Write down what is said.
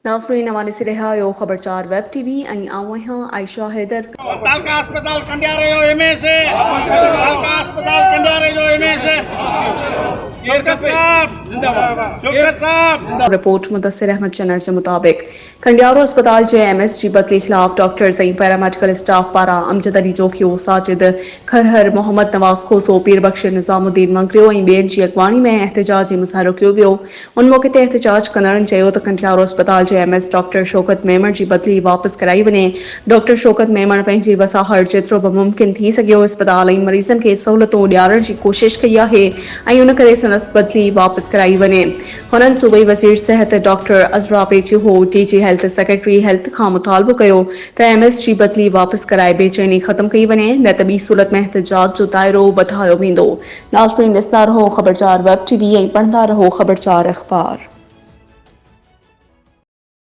नाज़रीन हवाले से रहा हो खबरचार वेब टीवी आयशा हैदर। अस्पताल कंडियारो एमएस अस्पताल कंडियारो एमएस शोकत साहब रिपोर्ट मुदस्सिर अहमद चैनल के मुताबिक कडीयारो अस्पताल के एमएस की बदली खिलाफ डॉक्टर सही पैरामेडिकल स्टाफ पारा अमजद अली जोखियो साजिद खरहर मोहम्मद नवाज खोसो पीर बख्श निजामुद्दीन मंगरियो बेन की अगवानी में एहतजाज मुजाहरो किया वियो। उन मौके ते एहतजाज कंदड़न कडीयारो अस्पताल के एमएस डॉक्टर शोकत मेमण की बदली वापस कराई वने। डॉक्टर शोकत मेमण पंहिंजी वसाहत जेतरो भी मुमकिन थी सघियो अस्पताल मरीज़न के सहूलतों ॾियारण की कोशिश कई है उन करे संदस बदली वापस कराई वने। हुनन सूबाई वज़ीर सिहत doctor Azra Pechuho DG health secretary health का मुतालबो किया त एमएस की बदली वापस कराए बेचैनी खत्म कई वने न त बी सूरत में एहतजाज जो दायरो वधायो वेंदो। नाज़रीन ॾिसंदा रहो खबरचार वेब टीवी पढ़ंदा रहो खबरचार अखबार।